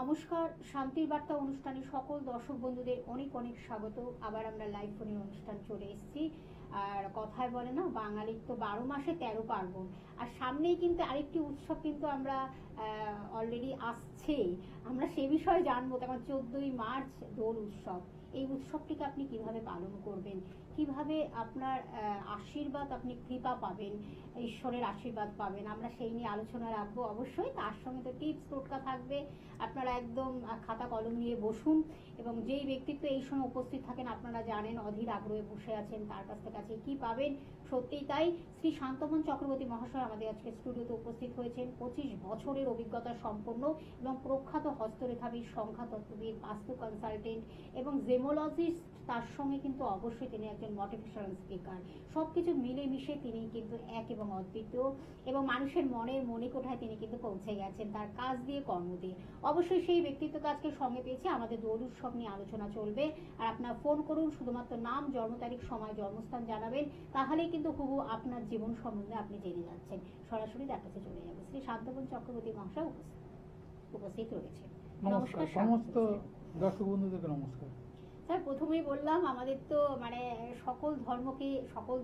নমস্কার, শান্তির বার্তা অনুষ্ঠানে সকল দর্শক বন্ধুদের অনেক অনেক স্বাগত। আবার আমরা লাইভ ফোনের অনুষ্ঠান চলে এসেছি। আর কথায় বলে না, বাঙালির তো 12 মাসে 13 পার্বণ। আর সামনেই কিন্তু আরেকটি উৎসব কিন্তু আমরা অলরেডি আসছে, আমরা সে বিষয়ে জানবো। তখন 14ই মার্চ দোল উৎসব। এই উৎসবটিকে আপনি কিভাবে পালন করবেন, কিভাবে আপনার আশীর্বাদ, আপনি কৃপা পাবেন, ঈশ্বরের আশীর্বাদ পাবেন, আমরা সেই নিয়ে আলোচনা রাখবো অবশ্যই। তার সঙ্গে তো টিপস টোটকা থাকবে। আপনারা একদম খাতা কলম নিয়ে বসুন, এবং যেই ব্যক্তিত্ব এই সময় উপস্থিত থাকেন আপনারা জানেন, অধীর আগ্রহে বসে আছেন, তার কাছে কি পাবেন। সত্যিই তাই, শ্রী শান্তমন চক্রবর্তী মহাশয় আমাদের আজকে স্টুডিওতে উপস্থিত হয়েছেন। 25 বছরের অভিজ্ঞতা সম্পন্ন এবং প্রখ্যাত হস্তরেখাবিদ, সংখ্যাতত্ত্ববিদ, বাস্তু কনসালটেন্ট এবং জেমোলজিস্ট। তার সঙ্গে কিন্তু অবশ্যই তিনি একজন মোটিভেশনাল স্পিকার। সবকিছু মিলেমিশে তিনি কিন্তু এক এবং অদ্বিতীয়, এবং মানুষের মনের মণিকোঠায় তিনি কিন্তু পৌঁছে গেছেন তার কাজ দিয়ে, কর্ম দিয়ে। অবশ্যই সেই ব্যক্তিত্বকে আজকে সঙ্গে পেয়েছি। আমাদের দোল উৎসব নিয়ে আলোচনা চলবে। আর আপনার ফোন করুন, শুধুমাত্র নাম, জন্ম তারিখ, সময়, জন্মস্থান জানাবেন, তাহলেই কিন্তু হুবহু আপনার জীবন সম্বন্ধে আপনি জেনে যাচ্ছেন। সরাসরি তার কাছে চলে যাবে। শ্রী শান্তমন চক্রবর্তী মহাশয় উপস্থিত রয়েছে। নমস্কার সমস্ত দর্শক বন্ধুদেরকে নমস্কার। স্যার, প্রথমেই বললাম আমাদের তো সকল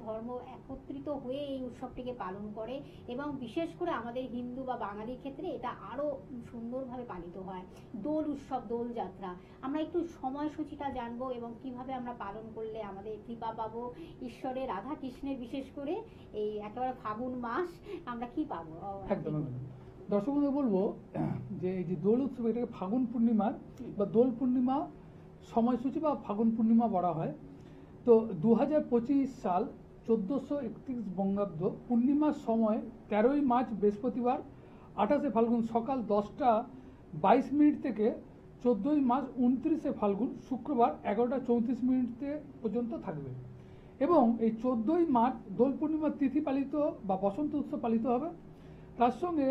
ধর্ম একত্রিত হয়ে এই উৎসবটিকে পালন করে, এবং বিশেষ করে আমাদের হিন্দু বা বাঙালির ক্ষেত্রে এটা আরো সুন্দরভাবে পালিত হয়। দোল উৎসব, দোল যাত্রা, আমরা একটু সময়সূচিটা জানবো এবং কিভাবে আমরা পালন করলে আমাদের কৃপা পাবো ঈশ্বরের, রাধা কৃষ্ণের। বিশেষ করে এই একেবারে ফাগুন মাস আমরা কি পাবো। একদম দর্শক বন্ধু বলবো যে এই যে দোল উৎসব, এটাকে ফাগুন পূর্ণিমার বা দোল পূর্ণিমা সময়সূচি বা ফাগুন পূর্ণিমা বলা হয়। তো 2025 সাল 1431 বঙ্গাব্দ পূর্ণিমার সময় 13ই মার্চ বৃহস্পতিবার 28শে ফাল্গুন সকাল 10টা 22 মিনিট থেকে 14ই মার্চ 29শে ফাল্গুন শুক্রবার 11টা 34 মিনিট পর্যন্ত থাকবে। এবং এই 14ই মার্চ দোল পূর্ণিমার তিথি পালিত বা বসন্ত উৎসব পালিত হবে। তার সঙ্গে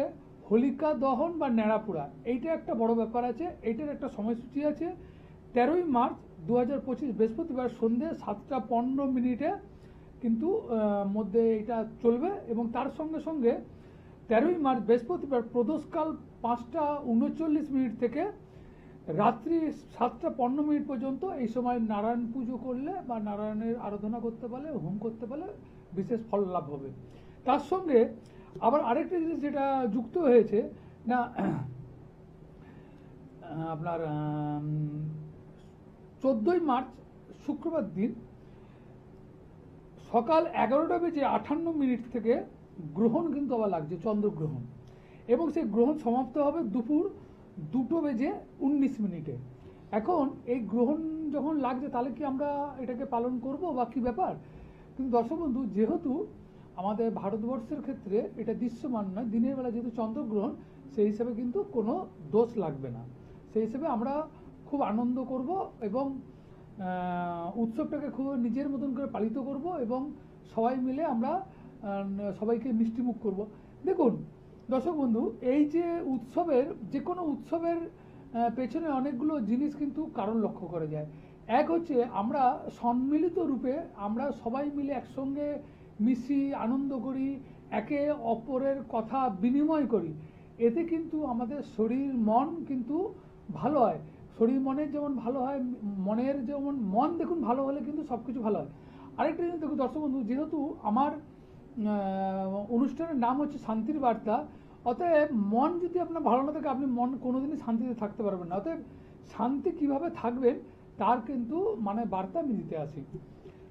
হোলিকা দহন বা ন্যাড়াপোড়া, এইটা একটা বড় ব্যাপার আছে। এইটার একটা সময়সূচি আছে। 13ই মার্চ 2025 বৃহস্পতিবার সন্ধ্যে 7টা 15 মিনিটে কিন্তু মধ্যে এটা চলবে। এবং তার সঙ্গে সঙ্গে 13ই মার্চ বৃহস্পতিবার প্রদোষকাল 5টা 39 মিনিট থেকে রাত্রি 7টা 15 মিনিট পর্যন্ত। এই সময় নারায়ণ পুজো করলে বা নারায়ণের আরাধনা করতে পারলে, হোম করতে পারলে বিশেষ ফল লাভ হবে। তার সঙ্গে আবার আরেকটা জিনিস যেটা যুক্ত হয়েছে না, আপনার 14ই মার্চ শুক্রবার দিন সকাল 11টা বেজে 58 মিনিট থেকে গ্রহণ কিন্তু আবার লাগছে, চন্দ্রগ্রহণ। এবং সেই গ্রহণ সমাপ্ত হবে দুপুর 2টো বেজে 19 মিনিটে। এখন এই গ্রহণ যখন লাগছে, তাহলে কি আমরা এটাকে পালন করব বা কি ব্যাপার? কিন্তু দর্শক বন্ধু, যেহেতু আমাদের ভারতবর্ষের ক্ষেত্রে এটা দৃশ্যমান নয়, দিনের বেলা যেহেতু চন্দ্রগ্রহণ, সেই হিসাবে কিন্তু কোনো দোষ লাগবে না। সেই হিসেবে আমরা খুব আনন্দ করব এবং উৎসবটাকে খুব নিজের মতন করে পালিত করব, এবং সবাই মিলে আমরা সবাইকে মিষ্টিমুখ করব। দেখুন দর্শক বন্ধু, এই যে উৎসবের, যে কোনো উৎসবের পেছনে অনেকগুলো জিনিস কিন্তু কারণ লক্ষ্য করা যায়। এক হচ্ছে আমরা সম্মিলিত রূপে আমরা সবাই মিলে একসঙ্গে মিশি, আনন্দ করি, একে অপরের কথা বিনিময় করি। এতে কিন্তু আমাদের শরীর মন কিন্তু ভালো হয়। শরীর মনের যেমন ভালো হয়, মনের যেমন মন দেখুন ভালো হলে কিন্তু সব কিছু ভালো হয়। আরেকটা জিনিস দেখুন দর্শক বন্ধু, যেহেতু আমার অনুষ্ঠানের নাম হচ্ছে শান্তির বার্তা, অতএব মন যদি আপনার ভালো না থাকে, আপনি মন কোনোদিনই শান্তিতে থাকতে পারবেন না। অতএব শান্তি কিভাবে থাকবেন তার কিন্তু বার্তা আমি দিতে আসি।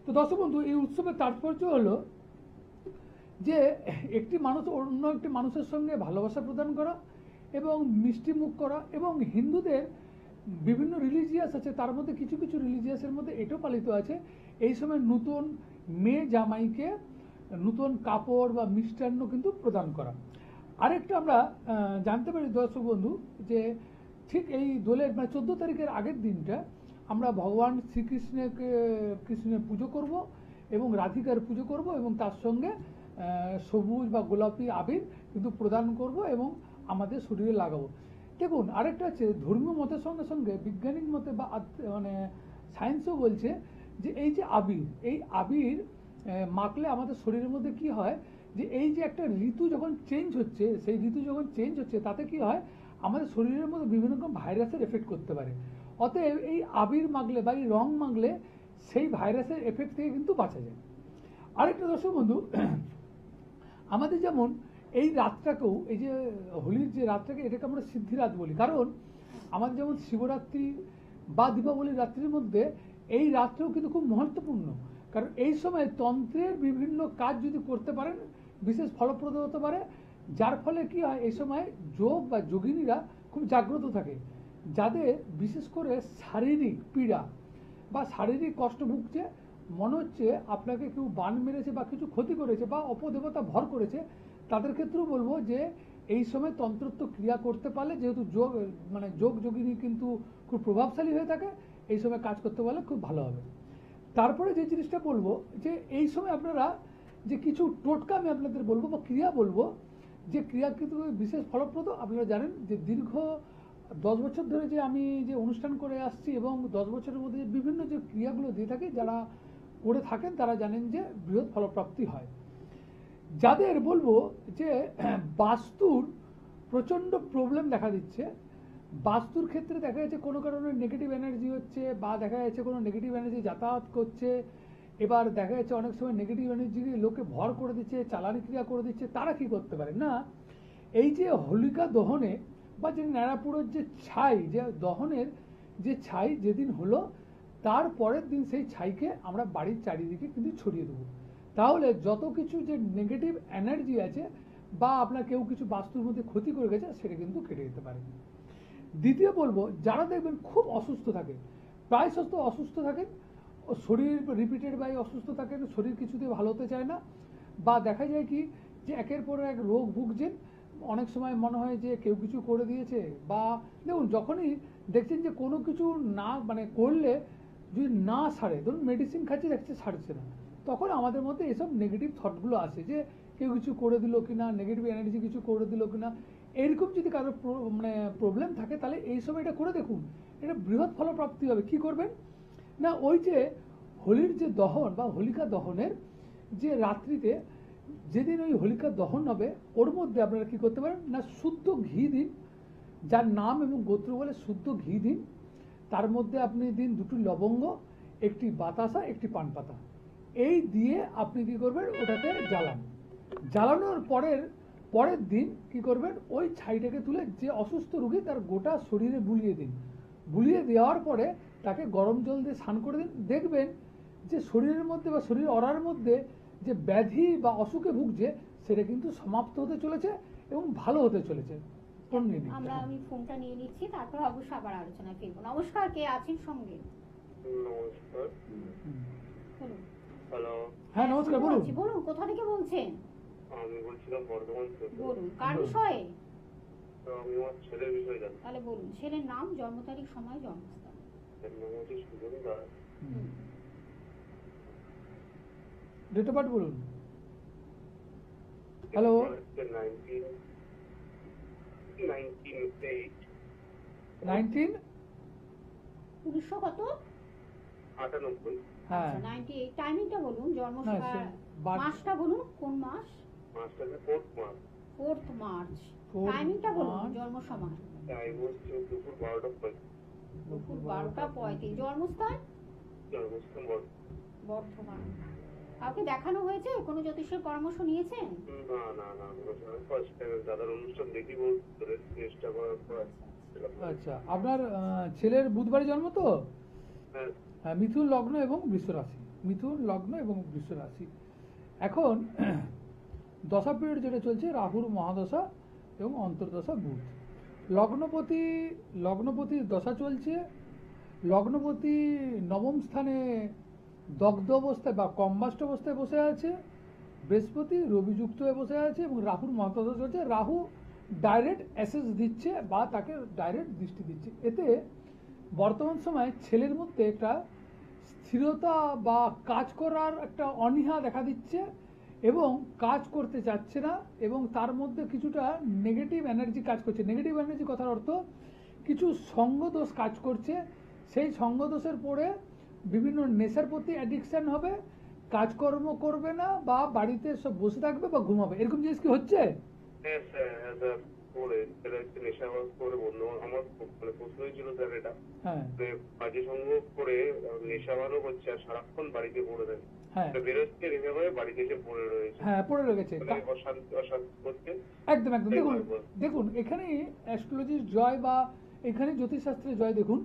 তো দর্শক বন্ধু, এই উৎসবের তাৎপর্য হলো যে একটি মানুষ অন্য একটি মানুষের সঙ্গে ভালোবাসা প্রদান করা এবং মিষ্টি মুখ করা। এবং হিন্দুদের বিভিন্ন রিলিজিয়াস আছে, তার মধ্যে কিছু কিছু রিলিজিয়াসের মধ্যে এটাও পালিত আছে, এই সময় নতুন মেয়ে জামাইকে নতুন কাপড় বা মিষ্টান্ন কিন্তু প্রদান করা। আরেকটা আমরা জানতে পারি দর্শক বন্ধু, যে ঠিক এই দোলের 14 তারিখের আগের দিনটা আমরা ভগবান কৃষ্ণের পুজো করব এবং রাধিকার পুজো করব, এবং তার সঙ্গে সবুজ বা গোলাপি আবির কিন্তু প্রদান করব এবং আমাদের শরীরে লাগাবো। দেখুন আরেকটা আছে, ধর্মীয় মতের সঙ্গে সঙ্গে বৈজ্ঞানিক মতে বা সায়েন্সও বলছে যে এই যে আবির, এই আবির মাখলে আমাদের শরীরের মধ্যে কি হয়, যে এই যে একটা ঋতু যখন চেঞ্জ হচ্ছে, সেই ঋতু যখন চেঞ্জ হচ্ছে তাতে কি হয়, আমাদের শরীরের মধ্যে বিভিন্ন রকম ভাইরাসের এফেক্ট করতে পারে। অতএব এই আবির মাখলে বা এই রং মাখলে সেই ভাইরাসের এফেক্ট থেকে কিন্তু বাঁচা যায়। আরেকটা দর্শক বন্ধু, আমাদের যেমন এই রাতটাকেও, এই যে হোলির যে রাতটাকে, এটাকে আমরা সিদ্ধি রাত বলি। কারণ আমাদের যেমন শিবরাত্রি বা দীপাবলির রাত্রির মধ্যে এই রাতটাও কিন্তু খুব মহত্বপূর্ণ। কারণ এই সময় তন্ত্রের বিভিন্ন কাজ যদি করতে পারেন বিশেষ ফলপ্রদ হতে পারে, যার ফলে কি হয়, এই সময় যোগ বা যোগিনীরা খুব জাগ্রত থাকে। যাদের বিশেষ করে শারীরিক পীড়া বা শারীরিক কষ্ট ভুগছে, মনে হচ্ছে আপনাকে কেউ বান মেরেছে বা কিছু ক্ষতি করেছে বা অপদেবতা ভর করেছে, তাদের ক্ষেত্রেও বলবো যে এই সময় তন্ত্রত্ব ক্রিয়া করতে পারলে, যেহেতু যোগ মানে যোগ যোগিনী কিন্তু খুব প্রভাবশালী হয়ে থাকে, এই সময় কাজ করতে পারলে খুব ভালো হবে। তারপরে যে জিনিসটা বলবো যে এই সময় আপনারা যে কিছু টোটকা আমি আপনাদের বলবো বা ক্রিয়া বলবো, যে ক্রিয়া কিন্তু বিশেষ ফলপ্রদ। আপনারা জানেন যে দীর্ঘ 10 বছর ধরে যে আমি যে অনুষ্ঠান করে আসছি এবং 10 বছরের মধ্যে যে বিভিন্ন যে ক্রিয়াগুলো দিয়ে থাকি, যারা করে থাকেন তারা জানেন যে বৃহৎ ফলপ্রাপ্তি হয়। যাদের বলবো যে বাস্তুর প্রচণ্ড প্রবলেম দেখা দিচ্ছে, বাস্তুর ক্ষেত্রে দেখা যাচ্ছে কোনো কারণে নেগেটিভ এনার্জি হচ্ছে বা দেখা যাচ্ছে কোনো নেগেটিভ এনার্জি যাতায়াত করছে, এবার দেখা যাচ্ছে অনেক সময় নেগেটিভ এনার্জি লোকে ভর করে দিচ্ছে, চালানি ক্রিয়া করে দিচ্ছে, তারা কি করতে পারে না, এই যে হোলিকা দহনে বা যে ন্যাড়াপুরের যে ছাই, যে দহনের যে ছাই যেদিন হলো, তার পরের দিন সেই ছাইকে আমরা বাড়ির চারিদিকে কিন্তু ছড়িয়ে দেবো। তাহলে যত কিছু যে নেগেটিভ এনার্জি আছে বা আপনার কেউ কিছু বাস্তুর মধ্যে ক্ষতি করে গেছে, সেটা কিন্তু কেটে যেতে পারে। দ্বিতীয় বলবো, যারা দেখবেন খুব অসুস্থ থাকে, প্রায় অসুস্থ থাকেন, শরীর রিপিটেড বাই অসুস্থ থাকেন, শরীর কিছুতে ভালো হতে চায় না, বা দেখা যায় কি যে একের পর এক রোগ ভুগছেন, অনেক সময় মনে হয় যে কেউ কিছু করে দিয়েছে, বা দেখুন যখনই দেখছেন যে কোনো কিছু না মানে করলে যদি না সারে, ধরুন মেডিসিন খাচ্ছি দেখছে সারছে না, তখন আমাদের মধ্যে এসব নেগেটিভ থটগুলো আসে যে কেউ কিছু করে দিল কিনা, নেগেটিভ এনার্জি কিছু করে দিল কিনা। এরকম যদি কারো মানে প্রবলেম থাকে, তাহলে এই সময় এটা করে দেখুন, এটা বৃহৎ ফলপ্রাপ্তি হবে। কি করবেন না, ওই যে হোলির যে দহন বা হোলিকা দহনের যে রাত্রিতে যেদিন ওই হোলিকা দহন হবে, ওর মধ্যে আপনারা কি করতে পারেন না, শুদ্ধ ঘি দিন, যার নাম এবং গোত্র বলে শুদ্ধ ঘি দিন, তার মধ্যে আপনি দিন 2টি লবঙ্গ, একটি বাতাসা, একটি পান পাতা, এই দিয়ে আপনি কি করবেন, ওটাকে জ্বালান। জ্বালানোর পরের দিন কি করবেন, ওই ছাইটাকে তুলে যে অসুস্থ রোগী তার গোটা শরীরে বুলিয়ে দিন। বুলিয়ে দেওয়ার পরে তাকে গরম জল দিয়ে স্নান করে দিন। দেখবেন যে শরীরের মধ্যে বা শরীর অরার মধ্যে যে ব্যাধি বা অসুখে ভুগছে, সেটা কিন্তু সমাপ্ত হতে চলেছে এবং ভালো হতে চলেছে। আমি ফোনটা নিয়ে নিচ্ছি, তারপর অবশ্যই আবার আলোচনায় ফিরবো। নমস্কার, কে আছেন সঙ্গে? নমস্কার। বলুন। হ্যালো। হ্যাঁ নমস্কার, বলুন। বলুন, কোথা থেকে বলছেন? আমি বলছিলাম বর্ধমান থেকে। বলুন, কার বিষয়ে? তো আমি আমার ছেলের বিষয়ে জানতে তাহলে বলুন, ছেলের নাম, জন্ম তারিখ, সময়, জন্মস্থান। চাই। নাম হচ্ছে Sujan Das. Date of birth বলুন। হ্যালো। 19 1900 কত? 98। হ্যাঁ 98। টাইমিংটা বলুন, জন্ম না, সে মাসটা বলুন, কোন মাস? মাসটাকে 4th মাস। 4th March. 4th টাইমিংটা বলুন, মার্চ। জন্ম সময়। টাইম হচ্ছে দুপুর 12টা 35। দুপুর 12টা 35। জন্মস্থান? জন্মস্থান বর্ধমান। কাউকে দেখানো হয়েছে? কোনো জ্যোতিষের পরামর্শ নিয়েছেন? না ফার্স্ট টাইম দাদার অনুষ্ঠান দেখি বলতে চেষ্টা করার পর। আচ্ছা, আপনার ছেলের বুধবারে জন্ম তো? হ্যাঁ। হ্যাঁ, মিথুন লগ্ন এবং বৃষ রাশি। মিথুন লগ্ন এবং বৃষ রাশি। এখন দশা পিরিয়ড যেটা চলছে, রাহুর মহাদশা এবং অন্তর্দশা বুধ। লগ্নপতি দশা চলছে। লগ্নপতি নবম স্থানে দগ্ধ অবস্থায় বা কম্বাস্ট অবস্থায় বসে আছে। বৃহস্পতি রবিযুক্ত হয়ে বসে আছে এবং রাহুর মহাদশা চলছে। রাহু ডাইরেক্ট অ্যাসেস দিচ্ছে বা তাকে ডাইরেক্ট দৃষ্টি দিচ্ছে। এতে বর্তমান সময়ে ছেলের মধ্যে একটা স্থিরতা বা কাজ করার একটা অনীহা দেখা দিচ্ছে এবং কাজ করতে চাচ্ছে না, এবং তার মধ্যে কিছুটা নেগেটিভ এনার্জি কাজ করছে। নেগেটিভ এনার্জি কথার অর্থ কিছু সঙ্গদোষ কাজ করছে। সেই সঙ্গদোষের পরে বিভিন্ন নেশার প্রতি অ্যাডিকশন হবে, কাজকর্ম করবে না বা বাড়িতে সব বসে থাকবে বা ঘুমাবে। এরকম জিনিস কি হচ্ছে? হ্যাঁ স্যার। করে ছেলে হচ্ছে নেশাবাদ করে বন্ধু আমার মানে প্রশ্নই ছিল স্যার এটা হ্যাঁ যে বাজে সঙ্গ করে নেশাবাদও করছে আর সারাক্ষণ বাড়িতে পড়ে থাকে হ্যাঁ বেরোচ্ছে রেখে হয়ে বাড়িতে এসে পড়ে রয়েছে হ্যাঁ পড়ে রেখেছে মানে অশান্তি অশান্তি করছে একদম একদম দেখুন দেখুন এখানে অ্যাস্ট্রোলজির জয় বা এখানে জ্যোতিষশাস্ত্রের জয় দেখুন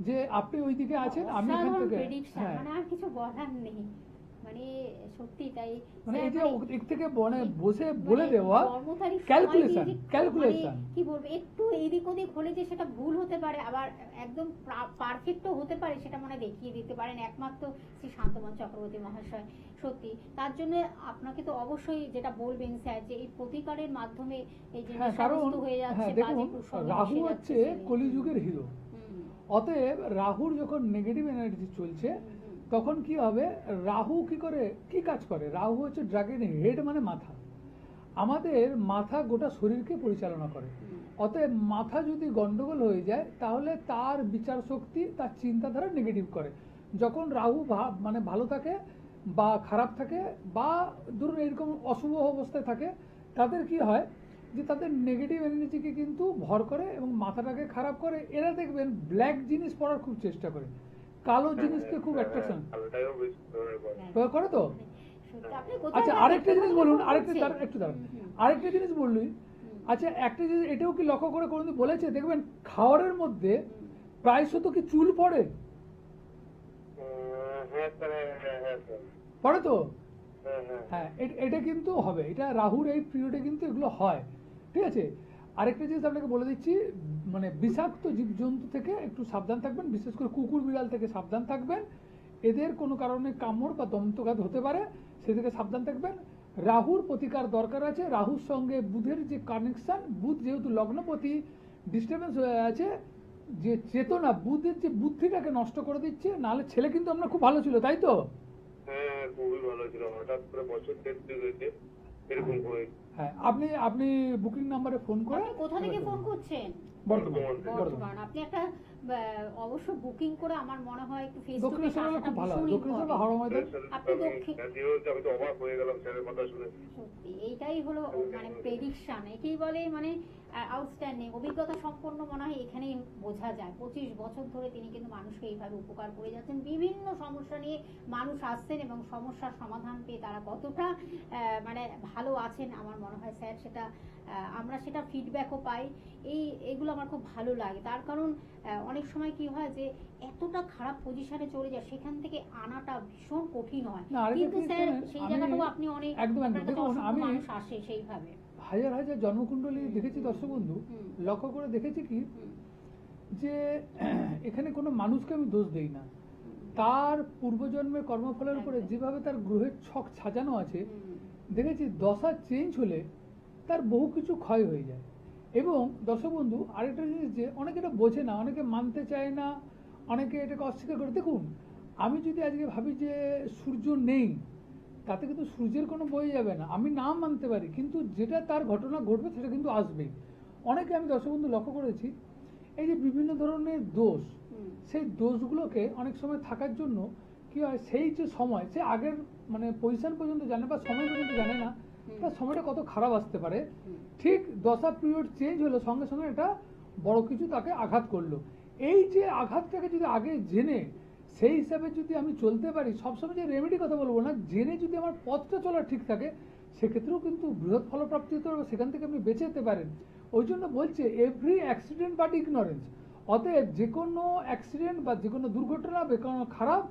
যে আপনি ওইদিকে আছেন আমি এখান অসাধারণ থেকে prediction, হ্যাঁ মানে আর কিছু বলার নেই, মানে সত্যি তাই মানে স্যার, এই যে মানে এর থেকে বসে মানে বলে দেওয়া জন্ম তারিখ, সময় ক্যালকুলেশন দিয়ে যে ক্যালকুলেশন মানে কি বলবো, একটু এদিক ওদিক হলে যে সেটা ভুল হতে পারে, আবার একদম পারফেক্টও হতে পারে, সেটা মানে দেখিয়ে দিতে পারেন একমাত্র শ্রী শান্তমান চক্রবর্তী মহাশয়। সত্যি তার জন্য আপনাকে তো অবশ্যই যেটা বলবেন স্যার, যে এই প্রতিকারের মাধ্যমে এই যে হ্যাঁ কারণ নেশাগ্রস্ত হয়ে হ্যাঁ যাচ্ছে, দেখুন বাজে কুসংস্কার রাহু মিশে হচ্ছে যাচ্ছে, কলিযুগের হিরো, হুম, অতএব রাহুর যখন নেগেটিভ এনার্জি চলছে তখন কি হবে, রাহু কি করে কি কাজ করে, রাহু হচ্ছে ড্রাগন হেড মানে মাথা, আমাদের মাথা গোটা শরীরকে পরিচালনা করে। অতএব মাথা যদি গন্ডগোল হয়ে যায় তাহলে তার বিচার শক্তি তার চিন্তাধারা নেগেটিভ করে। যখন রাহু মানে ভালো থাকে বা খারাপ থাকে বা ধরুন এরকম অশুভ অবস্থায় থাকে, তাদের কি হয় যে তাদের নেগেটিভ এনার্জিকে কিন্তু ভর করে এবং মাথাটাকে খারাপ করে। এরা দেখবেন ব্ল্যাক জিনিস পড়ার খুব চেষ্টা করে, কালো জিনিসকে খুব অ্যাট্রাকশন আলোটাও বেশ করে। করে তো। সত্যি আপনি কোথায় আচ্ছা থাকেন? আরেকটা জিনিস বলুন, কোথায় আরেকটা হচ্ছে? একটু দাঁড়ান, আরেকটা জিনিস বললুই। আচ্ছা একটা জিনিস এটাও কি লক্ষ্য করে কোনোদিন বলেছে, দেখবেন খাওয়ারের মধ্যে প্রায়শত কি চুল পড়ে, হ্যাঁ স্যার, হ্যাঁ স্যার, পড়ে তো। হ্যাঁ হ্যাঁ হ্যাঁ এটা কিন্তু হবে, এটা রাহুর এই পিরিয়ডে কিন্তু এগুলো হয়, ঠিক আছে। আরেকটা জিনিস আপনাকে বলে দিচ্ছি, মানে বিষাক্ত জীবজন্তু থেকে একটু সাবধান থাকবেন, বিশেষ করে কুকুর বিড়াল থেকে সাবধান থাকবেন, এদের কোনো কারণে কামড় বা দন্তঘাত হতে পারে, সে থেকে সাবধান থাকবেন। রাহুর প্রতিকার দরকার আছে, রাহুর সঙ্গে বুধের যে কানেকশন, বুধ যেহেতু লগ্নপতি ডিস্টার্বেন্স হয়ে আছে, যে চেতনা বুধের যে বুদ্ধিটাকে নষ্ট করে দিচ্ছে, নাহলে ছেলে কিন্তু আপনার খুব ভালো ছিল তাই তো। হ্যাঁ খুবই ভালো ছিল, হঠাৎ করে বছর দেড় হয়েছে এরকম করে। হ্যাঁ আপনি বুকিং নাম্বারে ফোন করে আপনি কোথা থেকে ফোন করছেন? বর্ধমান। বর্ধমান। আপনি একটা অবশ্য বুকিং করে, আমার মনে হয় একটু ফেস টু ফেস দক্ষিণেশ্বর হলে আসাটা খুব ভালো হয়, ভীষণ দক্ষিণেশ্বর বা important। হাওড়া ময়দান। আপনি দক্ষিণ- আমি তো অবাক হয়ে গেলাম স্যারের কথা শুনে। সত্যি এইটাই হলো মানে প্রেডিকশন, একেই বলে মানে আউটস্ট্যান্ডিং অভিজ্ঞতা সম্পন্ন, মনে হয় এখানেই বোঝা যায়। 25 বছর ধরে তিনি কিন্তু মানুষকে এইভাবে উপকার করে যাচ্ছেন, বিভিন্ন সমস্যা নিয়ে মানুষ আসছেন এবং সমস্যার সমাধান পেয়ে তারা কতটা মানে ভালো আছেন, আমার মনে হয় স্যার সেটা আমরা সেটা ফিডব্যাকও পাই। এইগুলো আমার খুব ভালো লাগে, তার কারণ অনেক সময় কি হয় যে এতটা খারাপ পজিশনে চলে যায়, সেখান থেকে আনাটা ভীষণ কঠিন হয়। না, আরেকটা কিন্তু কি স্যার জানেন, সেই আমি জায়গাটাও আপনি অনেক, একদম আপনার কাছে দেখুন, অসংখ্য আমি মানুষ আসে সেইভাবে। হাজার হাজার জন্মকুণ্ডলী দেখেছি দর্শক বন্ধু, হুম। লক্ষ্য করে দেখেছি কি হুম, যে এখানে কোনো মানুষকে আমি দোষ দেই না, তার পূর্বজন্মের কর্মফলের উপরে যেভাবে তার গ্রহের ছক সাজানো আছে, হুম, দেখেছি দশা চেঞ্জ হলে তার বহু কিছু ক্ষয় হয়ে যায়। এবং দর্শক বন্ধু আরেকটা জিনিস, যে অনেকে এটা বোঝে না, অনেকে মানতে চায় না, অনেকে এটাকে অস্বীকার করে। দেখুন আমি যদি আজকে ভাবি যে সূর্য নেই, তাতে কিন্তু সূর্যের কোনো বই যাবে না, আমি নাম মানতে পারি, কিন্তু যেটা তার ঘটনা ঘটবে সেটা কিন্তু আসবেই। অনেকে আমি দর্শক বন্ধু লক্ষ্য করেছি, এই যে বিভিন্ন ধরনের দোষ, হুম, সেই দোষগুলোকে অনেক সময় থাকার জন্য কি হয়, সেই যে সময় সে আগের মানে পজিশন পর্যন্ত জানে বা সময় পর্যন্ত জানে না তার সময়টা কত খারাপ আসতে পারে। হুম। ঠিক দশা পিরিয়ড চেঞ্জ হলো সঙ্গে সঙ্গে এটা বড় কিছু তাকে আঘাত করলো। এই যে আঘাতটাকে যদি আগে জেনে সেই হিসাবে যদি আমি চলতে পারি, সবসময় যে রেমেডি কথা বলবো না, জেনে যদি আমার পথটা চলা ঠিক থাকে, সেক্ষেত্রেও কিন্তু বৃহৎ ফলপ্রাপ্তি হতে পারবে, সেখান থেকে আপনি বেঁচে যেতে পারেন। ওই জন্য বলছে এভরি অ্যাক্সিডেন্ট বাট ইগনোরেন্স, অতএব যে কোনো অ্যাক্সিডেন্ট বা যে কোনো দুর্ঘটনা বা কোনো খারাপ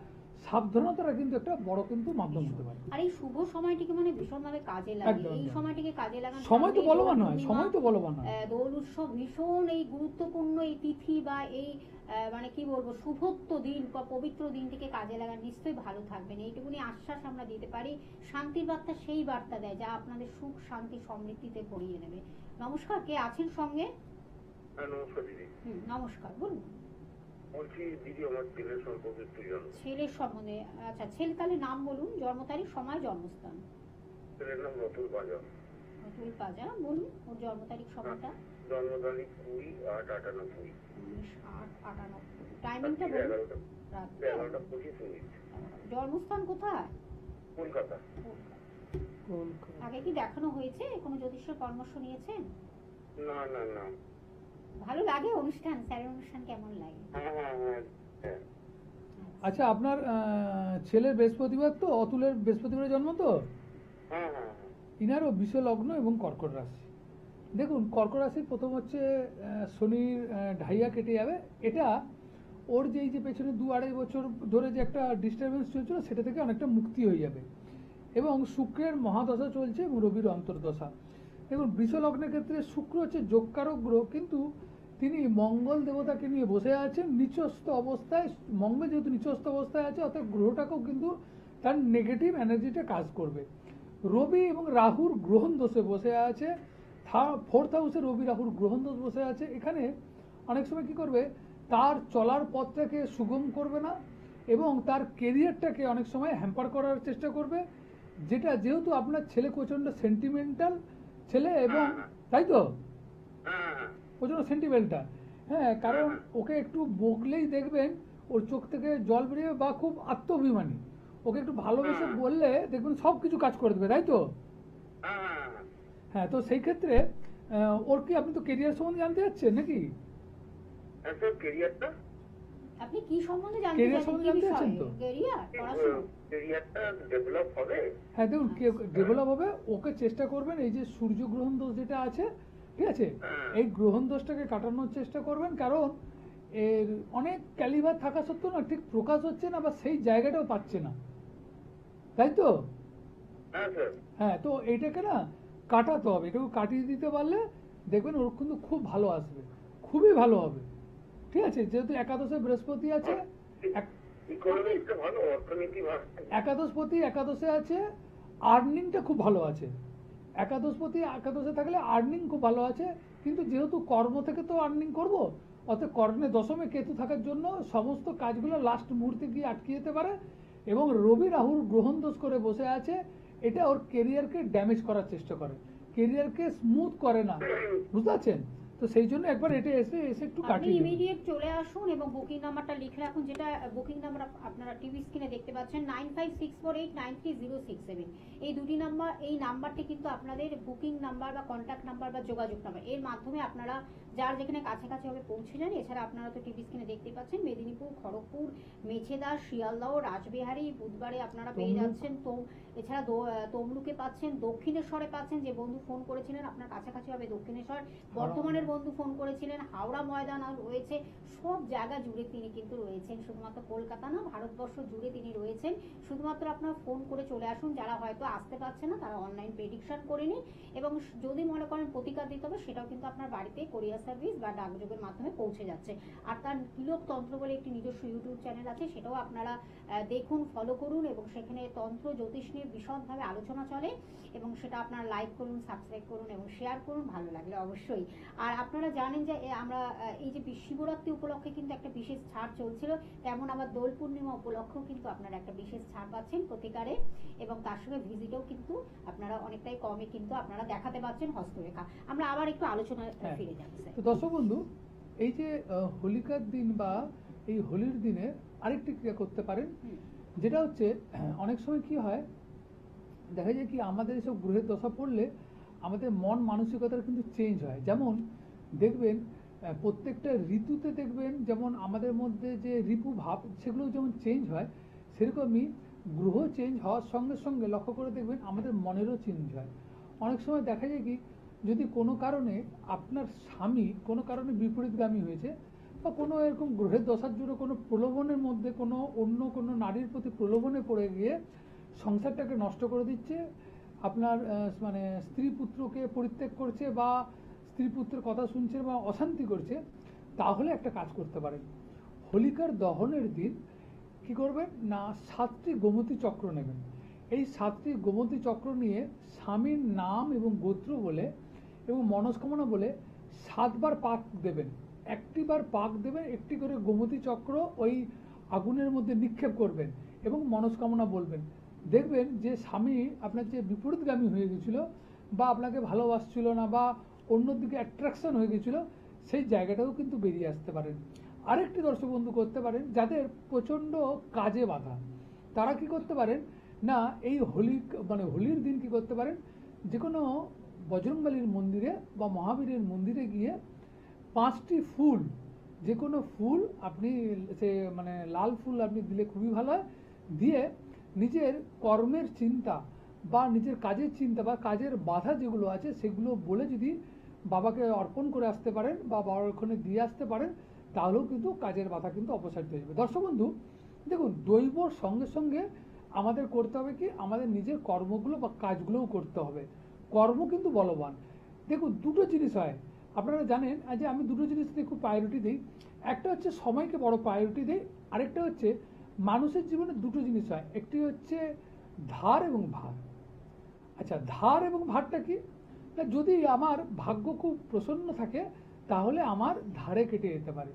সাবধানতাটা কিন্তু একটা বড় কিন্তু মাধ্যম হতে পারে। আর এই শুভ সময়টিকে মানে ভীষণভাবে কাজে লাগে, একদম, এই একদম। সময়টিকে কাজে লাগান। সময় তো সামনেই বলবান দোল হয়, পূর্ণিমা, সময় তো বলবান হয়। দোল উৎসব ভীষণ এই গুরুত্বপূর্ণ এই তিথি বা এই মানে কি বলবো শুভত্ব দিন বা পবিত্র দিনটিকে কাজে লাগান। নিশ্চয়ই ভালো থাকবেন, এইটুকুনি আশ্বাস আমরা দিতে পারি। শান্তির বার্তা সেই বার্তা দেয় যা আপনাদের সুখ শান্তি সমৃদ্ধিতে ভরিয়ে নেবে। নমস্কার, কে আছেন সঙ্গে? হ্যাঁ নমস্কার দিদি, নমস্কার, বলুন। বলছি দিদি আমার ছেলের সম্পর্কে একটু জানো। ছেলের সম্বন্ধে? আচ্ছা, ছেলে তাহলে নাম বলুন, জন্ম তারিখ, সময়, জন্মস্থান। ছেলের নাম রতুল বাজার, অতুল পাজা, বলুন ওর জন্ম তারিখ সময়টা। জন্ম তারিখ 20/8/98, 19/8/98। টাইমিংটা বলুন। রাত্রে 11টা 25 জন্মস্থান কোথায়? কলকাতা। আগে কি দেখানো হয়েছে, কোনো জ্যোতিষের পরামর্শ নিয়েছেন? না না না। ভালো লাগে অনুষ্ঠান? স্যারের অনুষ্ঠান কেমন লাগে? হ্যাঁ হ্যাঁ হ্যাঁ হ্যাঁ। আচ্ছা, আপনার ছেলের বৃহস্পতিবার তো, অতুলের বৃহস্পতিবারে জন্ম তো, হ্যাঁ হ্যাঁ হ্যাঁ। ইনারও বিশ্ব লগ্ন এবং কর্কট রাশি। দেখুন, কর্কট রাশির প্রথম হচ্ছে শনির ঢাইয়া কেটে যাবে। এটা ওর যে এই যে পেছনে 2-2.5 বছর ধরে যে একটা ডিস্টারবেন্স চলছিল সেটা থেকে অনেকটা মুক্তি হয়ে যাবে। এবং শুক্রের মহাদশা চলছে এবং রবির অন্তর্দশা। দেখুন, বৃষ লগ্নের ক্ষেত্রে শুক্র হচ্ছে যোগকারক গ্রহ, কিন্তু তিনি মঙ্গল দেবতাকে নিয়ে বসে আছেন নিচস্থ অবস্থায়। মঙ্গল যেহেতু নিচস্থ অবস্থায় আছে, অর্থাৎ গ্রহটাকেও কিন্তু তার নেগেটিভ এনার্জিটা কাজ করবে। রবি এবং রাহুর গ্রহণ দোষে বসে আছে, 4th হাউসে রবি রাহুর গ্রহণ দোষ বসে আছে। এখানে অনেক সময় কি করবে, তার চলার পথটাকে সুগম করবে না এবং তার কেরিয়ারটাকে অনেক সময় হ্যাম্পার করার চেষ্টা করবে। যেটা যেহেতু আপনার ছেলে প্রচণ্ড সেন্টিমেন্টাল ছেলে, এবং তাই তো হ্যাঁ হ্যাঁ প্রচণ্ড সেন্টিমেন্টাল। হ্যাঁ, কারণ ওকে একটু বকলেই দেখবেন ওর চোখ থেকে জল বেরিয়ে, বা খুব আত্মঅভিমানী। ওকে একটু ভালোবেসে বললে দেখবেন সব কিছু কাজ করে দেবে, তাই তো? হ্যাঁ হ্যাঁ। হ্যাঁ, তো সেই ক্ষেত্রে ওর কি, আপনি তো কেরিয়ার সম্বন্ধে জানতে চাচ্ছেন নাকি? স্যার কেরিয়ারটা, আপনি কি সম্বন্ধে জানতে Career চাইছেন? সম্বন্ধে কি জানতে বিষয়ে? চাচ্ছেন তো? ক্যারিয়ার, পড়াশোনা? কেরিয়ারটা ডেভেলপ হবে। হ্যাঁ, দেখুন, ডেভেলপ হবে। ওকে চেষ্টা করবেন, এই যে সূর্যগ্রহণ দোষ যেটা আছে, ঠিক আছে, এই গ্রহণ দোষটাকে কাটানোর চেষ্টা করবেন। কারণ এর অনেক ক্যালিবার থাকা সত্ত্বেও না ঠিক প্রকাশ হচ্ছে না, বা সেই জায়গাটাও পাচ্ছে না, তাই তো? হ্যাঁ স্যার। হ্যাঁ, তো এইটাকে না কাটাতে হবে। এটাকে কাটিয়ে দিতে পারলে দেখবেন ওর কিন্তু খুব ভালো আসবে, খুবই ভালো হবে। ঠিক আছে, যেহেতু একাদশে বৃহস্পতি আছে, ইকোনমিক্সটা ভালো, অর্থনীতি ভালো। একাদশপতি একাদশে আছে, আর্নিংটা খুব ভালো আছে। একাদশপতি একাদশে থাকলে আর্নিং খুব ভালো আছে, কিন্তু যেহেতু কর্ম থেকে তো আর্নিং করব, অর্থাৎ কর্ণে দশমে কেতু থাকার জন্য সমস্ত কাজগুলো লাস্ট মুহূর্তে গিয়ে আটকে যেতে পারে। এবং রবি রাহুর গ্রহণ দোষ করে বসে আছে, এটা ওর কেরিয়ারকে ড্যামেজ করার চেষ্টা করে, কেরিয়ারকে স্মুথ করে না, বুঝতে পারছেন? তো সেই জন্য একবার এটা এসে একটু আপনি কাটিয়ে দিন। ইমিডিয়েট চলে আসুন এবং বুকিং নাম্বারটা লিখে রাখুন, যেটা বুকিং নাম্বার আপনারা টিভি স্ক্রিনে দেখতে পাচ্ছেন, 9564893067। এই দুটি নাম্বার, এই নাম্বারটি কিন্তু আপনাদের বুকিং নাম্বার বা কন্ট্যাক্ট নাম্বার বা যোগাযোগ নাম্বার। এর মাধ্যমে আপনারা যার যেখানে কাছাকাছি হবে পৌঁছে যান। এছাড়া আপনারা তো টিভি স্ক্রিনে দেখতে পাচ্ছেন, মেদিনীপুর, খড়গপুর, মেছেদা, শিয়ালদহ, রাসবিহারী, বুধবারে আপনারা পেয়ে যাচ্ছেন। তো এছাড়া তমলুকে পাচ্ছেন, দক্ষিণেশ্বরে পাচ্ছেন। যে বন্ধু ফোন করেছিলেন আপনার কাছাকাছি হবে দক্ষিণেশ্বর, বর্ধমানের বন্ধু ফোন করেছিলেন, হাওড়া ময়দান রয়েছে। সব জায়গা জুড়ে তিনি কিন্তু রয়েছেন, শুধুমাত্র কলকাতা না, ভারতবর্ষ জুড়ে তিনি রয়েছেন। শুধুমাত্র আপনারা ফোন করে চলে আসুন। যারা হয়তো আসতে পারছে না তারা অনলাইন প্রেডিকশন করে নিন, এবং যদি মনে করেন প্রতিকার দিতে হবে সেটাও কিন্তু আপনার বাড়িতে কোরিয়ার সার্ভিস বা ডাকযোগের মাধ্যমে পৌঁছে যাচ্ছে। আর তার কিলোক তন্ত্র বলে একটি নিজস্ব ইউটিউব চ্যানেল আছে, সেটাও আপনারা দেখুন, ফলো করুন, এবং সেখানে তন্ত্র জ্যোতিষ নিয়ে বিশদভাবে আলোচনা চলে, এবং সেটা আপনারা লাইক করুন, সাবস্ক্রাইব করুন এবং শেয়ার করুন, ভালো লাগলে অবশ্যই। আর আপনারা জানেন যে আমরা এই যে শিবরাত্রি উপলক্ষে কিন্তু একটা বিশেষ ছাড় চলছিল, তেমন আমার দোল পূর্ণিমা উপলক্ষেও কিন্তু আপনারা একটা বিশেষ ছাড় পাচ্ছেন প্রতিকারে, এবং তার সঙ্গে ভিজিটও কিন্তু আপনারা অনেকটাই কমে কিন্তু আপনারা দেখাতে পাচ্ছেন হস্তরেখা। আমরা আবার একটু আলোচনায় ফিরে যাচ্ছি। তো দর্শক বন্ধু, এই যে হোলিকার দিন বা এই হোলির দিনে আরেকটি ক্রিয়া করতে পারেন, যেটা হচ্ছে অনেক সময় কি হয়, দেখা যায় কি আমাদের এসব গ্রহের দশা পড়লে আমাদের মন মানসিকতার কিন্তু চেঞ্জ হয়। যেমন দেখবেন প্রত্যেকটা ঋতুতে দেখবেন যেমন আমাদের মধ্যে যে রিপু ভাব সেগুলো যেমন চেঞ্জ হয়, সেরকমই গ্রহ চেঞ্জ হওয়ার সঙ্গে সঙ্গে লক্ষ্য করে দেখবেন আমাদের মনেরও চেঞ্জ হয়। অনেক সময় দেখা যায় কি, যদি কোনো কারণে আপনার স্বামী কোনো কারণে বিপরীতগামী হয়েছে, বা কোনো এরকম গ্রহের দশার জন্য কোনো প্রলোভনের মধ্যে কোনো অন্য কোনো নারীর প্রতি প্রলোভনে পড়ে গিয়ে সংসারটাকে নষ্ট করে দিচ্ছে, আপনার মানে স্ত্রী পুত্রকে পরিত্যাগ করছে, বা স্ত্রী পুত্রের কথা শুনছে বা অশান্তি করছে, তাহলে একটা কাজ করতে পারেন। হোলিকার দহনের দিন কি করবেন না, 7টি গোমতী চক্র নেবেন। এই 7টি গোমতী চক্র নিয়ে স্বামীর নাম এবং গোত্র বলে এবং মনস্কামনা বলে 7 বার পাক দেবেন। একটি বার পাক দেবেন, একটি করে গোমতী চক্র ওই আগুনের মধ্যে নিক্ষেপ করবেন এবং মনস্কামনা বলবেন। দেখবেন যে স্বামী আপনার যে বিপরীতগামী হয়ে গেছিল, বা আপনাকে ভালোবাসছিল না, বা অন্যদিকে অ্যাট্রাকশন হয়ে গেছিল, সেই জায়গাটাও কিন্তু বেরিয়ে আসতে পারেন। আরেকটি দর্শক বন্ধু করতে পারেন, যাদের প্রচণ্ড কাজে বাধা, তারা কি করতে পারেন না, এই হোলি মানে হোলির দিন কি করতে পারেন, যে কোনো বজরংবলীর মন্দিরে বা মহাবীরের মন্দিরে গিয়ে 5টি ফুল, যে কোনো ফুল আপনি সে মানে লাল ফুল আপনি দিলে খুবই ভালো হয়, দিয়ে নিজের কর্মের চিন্তা বা নিজের কাজের চিন্তা বা কাজের বাধা যেগুলো আছে সেগুলো বলে যদি বাবাকে অর্পণ করে আসতে পারেন বা বাবার ওখানে দিয়ে আসতে পারেন, তাহলেও কিন্তু কাজের বাধা কিন্তু অপসারিত হয়ে যাবে। দর্শক বন্ধু দেখুন, দৈবর সঙ্গে সঙ্গে আমাদের করতে হবে কি, আমাদের নিজের কর্মগুলো বা কাজগুলোও করতে হবে। কর্ম কিন্তু বলবান। দেখুন, দুটো জিনিস হয়, আপনারা জানেন যে আমি দুটো জিনিসকে খুব প্রায়োরিটি দিই। একটা হচ্ছে সময়কে বড় প্রায়োরিটি দিই, আরেকটা হচ্ছে মানুষের জীবনে দুটো জিনিস হয়, একটি হচ্ছে ধার এবং ভার। আচ্ছা, ধার এবং ভারটা কি না, যদি আমার ভাগ্য খুব প্রসন্ন থাকে তাহলে আমার ধারে কেটে যেতে পারে।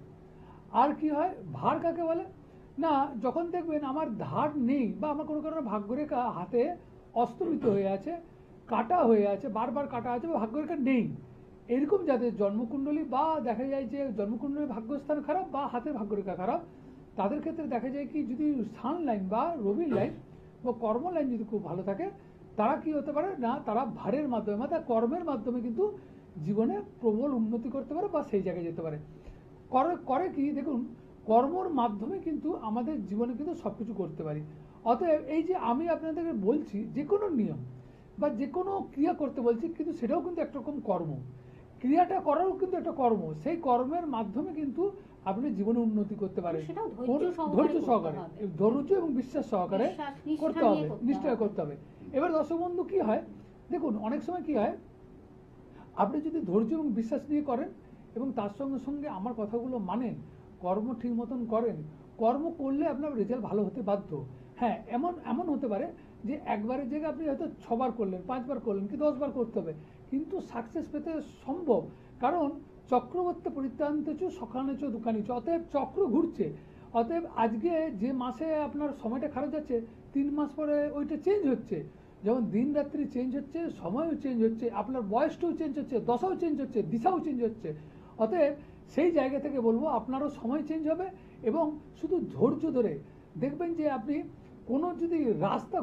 আর কি হয়, ভার কাকে বলে না, যখন দেখবেন আমার ধার নেই বা আমার কোনো কারণে ভাগ্যরেখা হাতে অস্তমিত হয়ে আছে, কাটা হয়ে আছে, বারবার কাটা আছে বা ভাগ্যরেখা নেই, এরকম যাদের জন্মকুণ্ডলী বা দেখা যায় যে জন্মকুণ্ডলীর ভাগ্যস্থান খারাপ বা হাতের ভাগ্যরেখা খারাপ, তাদের ক্ষেত্রে দেখা যায় কি, যদি সান লাইন বা রবির লাইন বা কর্ম লাইন যদি খুব ভালো থাকে, তারা কি হতে পারে না, তারা ভারের মাধ্যমে বা তার কর্মের মাধ্যমে কিন্তু জীবনে প্রবল উন্নতি করতে পারে বা সেই জায়গায় যেতে পারে। করে কি দেখুন, কর্মর মাধ্যমে কিন্তু আমাদের জীবনে কিন্তু সবকিছু করতে পারি। অতএব এই যে আমি আপনাদেরকে বলছি যে কোনো নিয়ম বা যে কোনো ক্রিয়া করতে বলছি, কিন্তু সেটাও কিন্তু একটা রকম কর্ম, ক্রিয়াটা করাও কিন্তু একটা কর্ম। সেই কর্মের মাধ্যমে কিন্তু আপনি জীবনে উন্নতি করতে পারেন। সেটাও ধৈর্য ধৈর্য করতে সহকারে, হবে। ধৈর্য এবং বিশ্বাস সহকারে বিশ্বাস, নিষ্ঠা করতে নিয়ে হবে, করতে নিশ্চয় হবে। করতে হবে। এবার দর্শক বন্ধু কি হয় দেখুন, অনেক সময় কি হয়, আপনি যদি ধৈর্য এবং বিশ্বাস নিয়ে করেন এবং তার সঙ্গে সঙ্গে আমার কথাগুলো মানেন, কর্ম ঠিক মতন করেন, কর্ম করলে আপনার রেজাল্ট ভালো হতে বাধ্য। হ্যাঁ, এমন হতে পারে যে একবারের জায়গায় আপনি হয়তো 6 বার করলেন, 5 বার করলেন, কি 10 বার করতে হবে, কিন্তু সাকসেস পেতে সম্ভব। কারণ চক্রবর্তী পরিত্রান্তেছু সখানেছু দুঃখানিছু, অতএব চক্র ঘুরছে। অতএব আজকে যে মাসে আপনার সময়টা খারাপ যাচ্ছে, 3 মাস পরে ওইটা চেঞ্জ হচ্ছে। যেমন দিন রাত্রি চেঞ্জ হচ্ছে, সময়ও চেঞ্জ হচ্ছে, আপনার বয়সটাও চেঞ্জ হচ্ছে, দশাও চেঞ্জ হচ্ছে, দিশাও চেঞ্জ হচ্ছে। অতএব সেই জায়গা থেকে বলবো, আপনারও সময় চেঞ্জ হবে এবং শুধু ধৈর্য ধরে দেখবেন যে আপনি কোনো যদি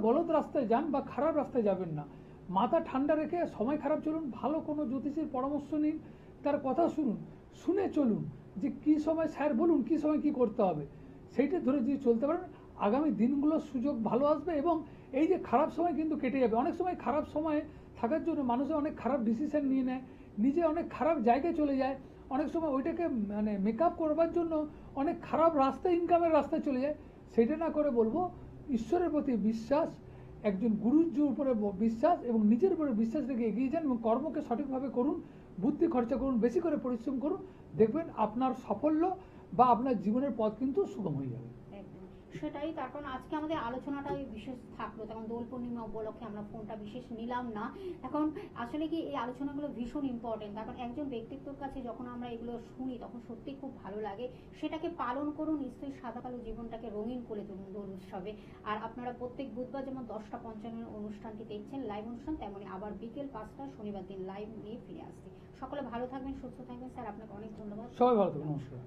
গলত রাস্তায় যান বা খারাপ রাস্তায় যাবেন না, মাথা ঠান্ডা রেখে সময় খারাপ চলুন, ভালো কোনো জ্যোতিষীর পরামর্শ নিন, তার কথা শুনুন, শুনে চলুন যে কি সময় স্যার বলুন কি সময় কি করতে হবে, সেইটা ধরে যদি চলতে পারেন, আগামী দিনগুলোর সুযোগ ভালো আসবে এবং এই যে খারাপ সময় কিন্তু কেটে যাবে। অনেক সময় খারাপ সময় থাকার জন্য মানুষে অনেক খারাপ ডিসিশন নিয়ে নেয়, নিজে অনেক খারাপ জায়গায় চলে যায়, অনেক সময় ওইটাকে মানে মেকআপ করবার জন্য অনেক খারাপ রাস্তায়, ইনকামের রাস্তায় চলে যায়। সেটা না করে বলবো, ঈশ্বরের প্রতি বিশ্বাস, একজন গুরুর উপরে বিশ্বাস এবং নিজের উপরে বিশ্বাস রেখে এগিয়ে যান এবং কর্মকে সঠিকভাবে করুন, বুদ্ধি খরচা করুন, বেশি করে পরিশ্রম করুন, দেখবেন আপনার সাফল্য বা আপনার জীবনের পথ কিন্তু সুগম হয়ে যাবে। একদম সেটাই, তার কারণ আজকে আমাদের আলোচনাটাই বিশেষ থাকলো, তখন দোল পূর্ণিমা উপলক্ষে আমরা ফোনটা বিশেষ নিলাম না। এখন আসলে কি এই আলোচনাগুলো ভীষণ ইম্পর্টেন্ট, কারণ একজন ব্যক্তিত্বের কাছে যখন আমরা এগুলো শুনি তখন সত্যি খুব ভালো লাগে। সেটাকে পালন করুন, নিশ্চয়ই সাদা কালো জীবনটাকে রঙিন করে তুলুন দোল উৎসবে। আর আপনারা প্রত্যেক বুধবার যেমন 10:55 অনুষ্ঠানটি দেখছেন লাইভ অনুষ্ঠান, তেমনি আবার বিকেল 5টা শনিবার দিন লাইভ নিয়ে ফিরে আসছি। সকলে ভালো থাকবেন, সুস্থ থাকবেন। স্যার আপনাকে অনেক ধন্যবাদ। সবাই ভালো থাকুন, নমস্কার।